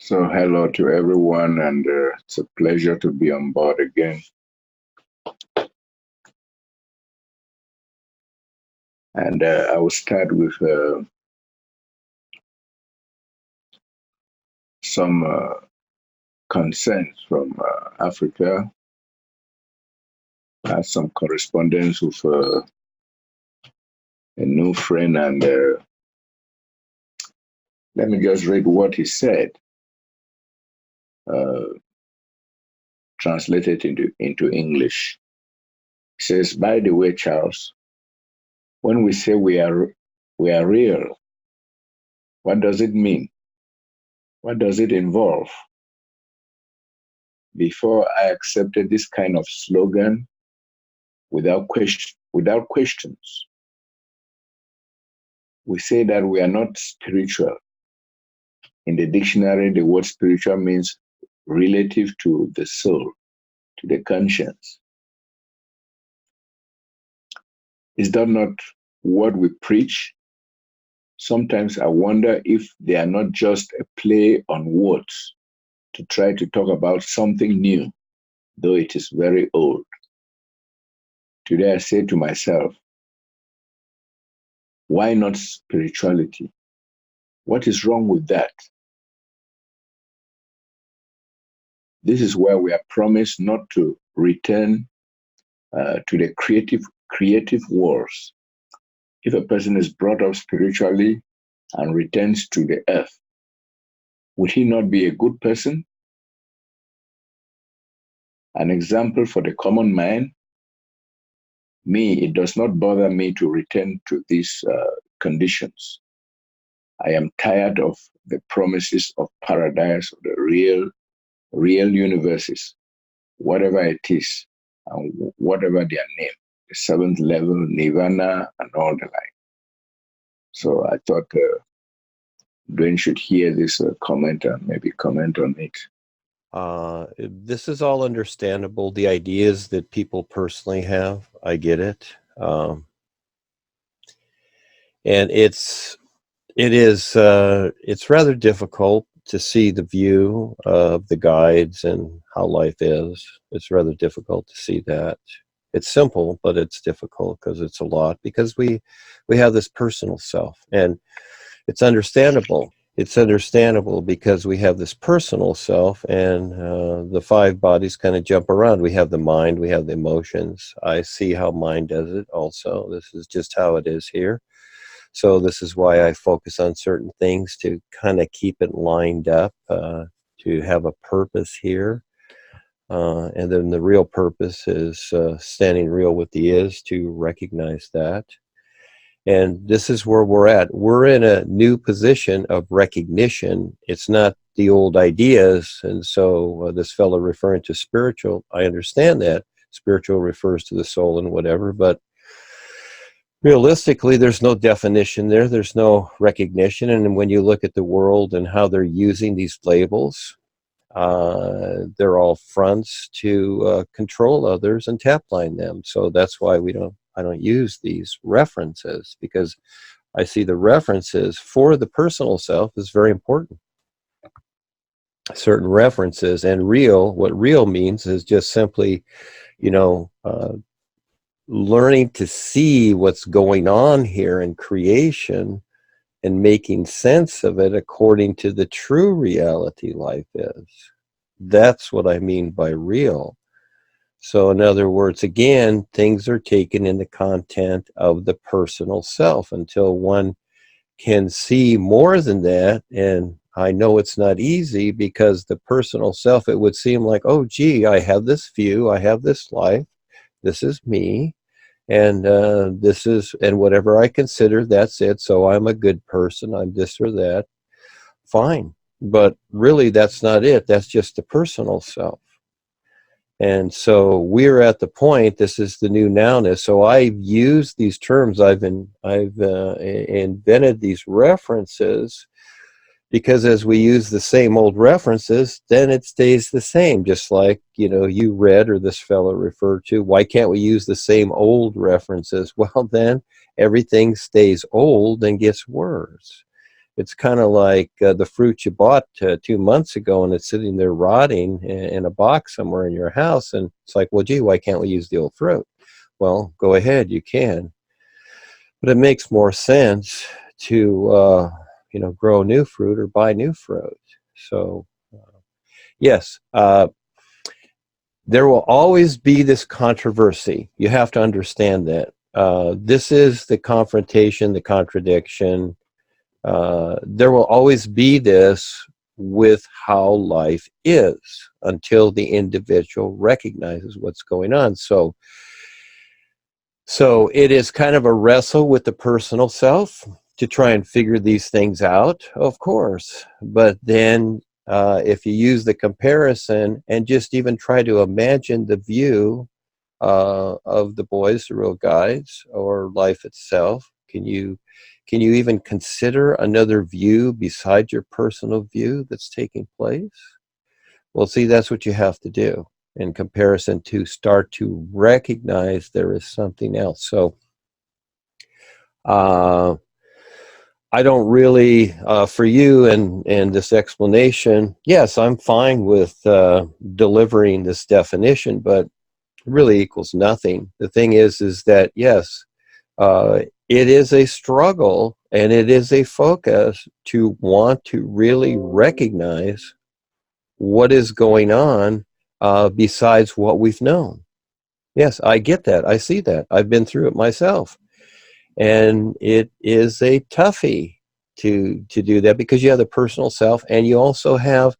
So, hello to everyone, and it's a pleasure to be on board again. And I will start with some concerns from Africa. I had some correspondence with a new friend, and let me just read what he said, uh, translated into English. He says, "By the way, Charles, when we say we are real, what does it mean? What does it involve? Before I accepted this kind of slogan without questions. We say that we are not spiritual. In the dictionary, the word spiritual means relative to the soul, to the conscience. Is that not what we preach? Sometimes I wonder if they are not just a play on words to try to talk about something new, though it is very old. Today I say to myself, why not spirituality? What is wrong with that? This is where we are promised not to return to the creative wars. If a person is brought up spiritually and returns to the earth, would he not be a good person? An example for the common man, me, it does not bother me to return to these conditions. I am tired of the promises of paradise, of the real universes, whatever it is, and whatever their name, the seventh level, nirvana, and all the like. So I thought Duane should hear this comment and maybe comment on it. This is all understandable. The ideas that people personally have, I get it, and it's rather difficult to see the view of the guides and how life is. It's rather difficult to see that. It's simple, but it's difficult because it's a lot. Because we have this personal self, and it's understandable. It's understandable because we have this personal self, and the five bodies kind of jump around. We have the mind, we have the emotions. I see how mind does it also. This is just how it is here. So this is why I focus on certain things to kind of keep it lined up, to have a purpose here. And then the real purpose is standing real with the is, to recognize that. And this is where we're at. We're in a new position of recognition. It's not the old ideas. And so this fellow referring to spiritual, I understand that. Spiritual refers to the soul and whatever, but realistically, there's no definition there. There's no recognition. And when you look at the world and how they're using these labels, they're all fronts to control others and tapline them. So that's why I don't use these references, because I see the references for the personal self is very important. Certain references, and what real means is just simply, you know, learning to see what's going on here in creation and making sense of it according to the true reality life is. That's what I mean by real. So in other words, again, things are taken in the content of the personal self until one can see more than that. And I know it's not easy, because the personal self, it would seem like, oh, gee, I have this view, I have this life, this is me, and and whatever I consider, that's it. So I'm a good person, I'm this or that. Fine. But really, that's not it. That's just the personal self. And so we're at the point, this is the new nowness. So I've used these terms, I've invented these references, because as we use the same old references, then it stays the same. Just like, you read, or this fellow referred to, why can't we use the same old references? Well, then everything stays old and gets worse. It's kind of like the fruit you bought 2 months ago and it's sitting there rotting in a box somewhere in your house. And it's like, well, gee, why can't we use the old fruit? Well, go ahead, you can. But it makes more sense to, grow new fruit or buy new fruit. So, yes, there will always be this controversy. You have to understand that. This is the confrontation, the contradiction. There will always be this with how life is until the individual recognizes what's going on. So it is kind of a wrestle with the personal self to try and figure these things out, of course. But then if you use the comparison and just even try to imagine the view of the boys, the real guides, or life itself, can you even consider another view besides your personal view that's taking place? Well, see, that's what you have to do in comparison to start to recognize there is something else. So I don't really, for you and this explanation, yes, I'm fine with delivering this definition, but it really equals nothing. The thing is that, yes, it is a struggle and it is a focus to want to really recognize what is going on besides what we've known. Yes, I get that. I see that. I've been through it myself. And it is a toughie to do that because you have the personal self and you also have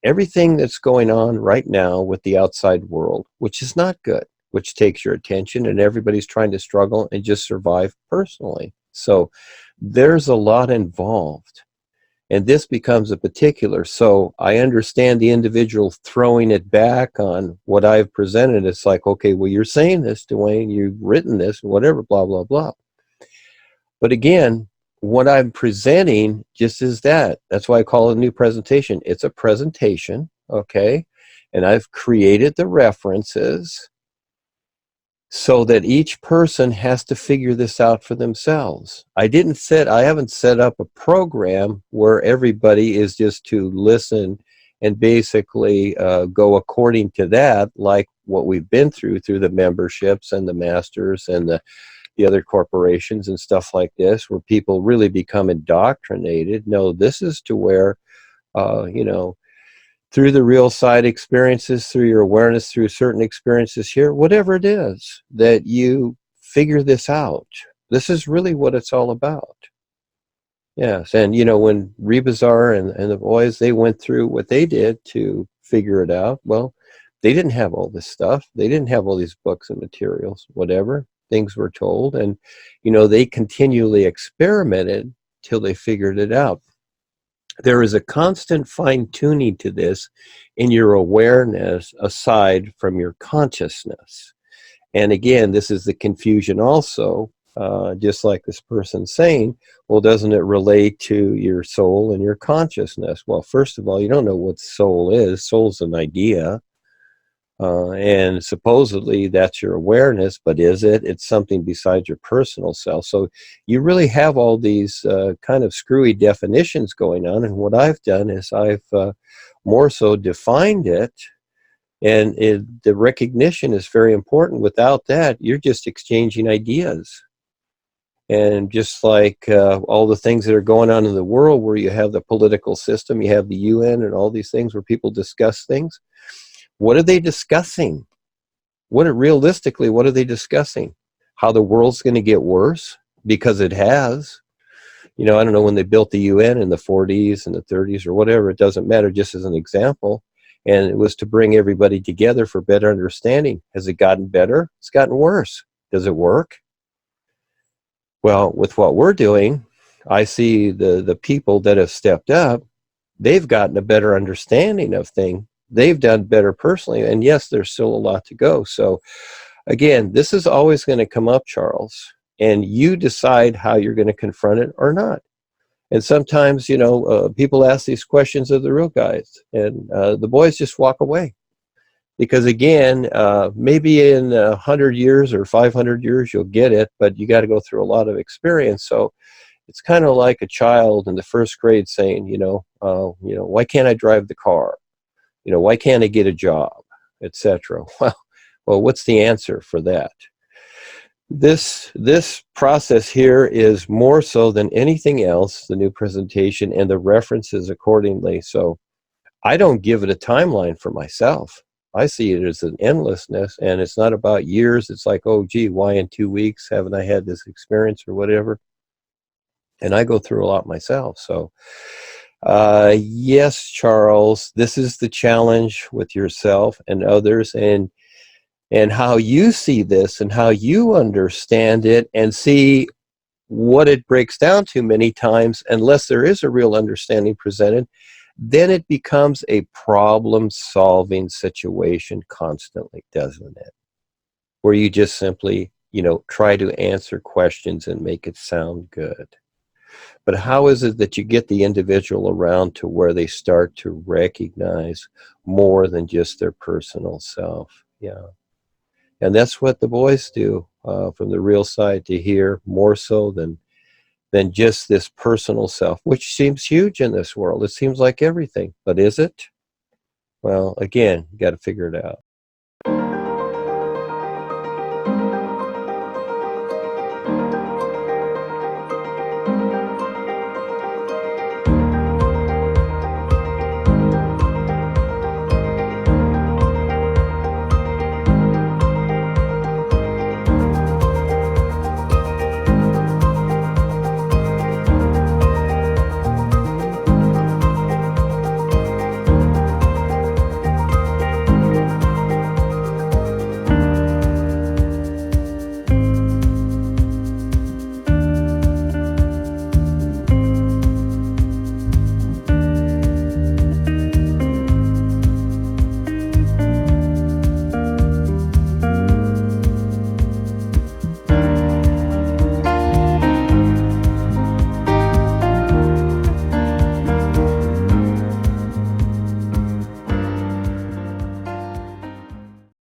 everything that's going on right now with the outside world, which is not good, which takes your attention, and everybody's trying to struggle and just survive personally. So there's a lot involved. And this becomes a particular. So I understand the individual throwing it back on what I've presented. It's like, okay, well, you're saying this, Duane, you've written this, whatever, blah, blah, blah. But again, what I'm presenting just is that. That's why I call it a new presentation. It's a presentation, okay? And I've created the references so that each person has to figure this out for themselves. I haven't set up a program where everybody is just to listen and basically go according to that, like what we've been through the memberships and the masters and the other corporations and stuff like this, where people really become indoctrinated. No, this is to where, through the real side experiences, through your awareness, through certain experiences here, whatever it is, that you figure this out. This is really what it's all about. Yes, and when Rebazar and the boys, they went through what they did to figure it out, well, they didn't have all this stuff. They didn't have all these books and materials, whatever. Things were told, and they continually experimented till they figured it out. There is a constant fine-tuning to this in your awareness aside from your consciousness. And again, this is the confusion also, just like this person saying, well, doesn't it relate to your soul and your consciousness? Well, first of all, you don't know what soul is. Soul's an idea. And supposedly that's your awareness, but is it? It's something besides your personal self. So you really have all these kind of screwy definitions going on. And what I've done is I've more so defined it. And the recognition is very important. Without that, you're just exchanging ideas. And just like all the things that are going on in the world where you have the political system, you have the UN and all these things where people discuss things. What are they discussing? Realistically, what are they discussing? How the world's going to get worse? Because it has. I don't know when they built the UN in the 40s and the 30s or whatever, it doesn't matter, just as an example. And it was to bring everybody together for better understanding. Has it gotten better? It's gotten worse. Does it work? Well, with what we're doing, I see the people that have stepped up, they've gotten a better understanding of things. They've done better personally, and yes, there's still a lot to go. So again, this is always going to come up, Charles, and you decide how you're going to confront it or not. And sometimes, people ask these questions of the real guys, and the boys just walk away. Because again, maybe in 100 years or 500 years, you'll get it, but you got to go through a lot of experience. So It's kind of like a child in the first grade saying, why can't I drive the car? Why can't I get a job, etc. Well, what's the answer for that? This process here is more so than anything else, the new presentation and the references accordingly. So I don't give it a timeline for myself. I see it as an endlessness, and it's not about years. It's like, oh, gee, why in 2 weeks haven't I had this experience or whatever? And I go through a lot myself. So, yes, Charles, this is the challenge with yourself and others, and how you see this and how you understand it and see what it breaks down to many times, unless there is a real understanding presented, then it becomes a problem-solving situation constantly, doesn't it? Where you just simply, try to answer questions and make it sound good. But how is it that you get the individual around to where they start to recognize more than just their personal self? Yeah. And that's what the boys do, from the real side to here, more so than just this personal self, which seems huge in this world. It seems like everything, but is it? Well, again, you got to figure it out.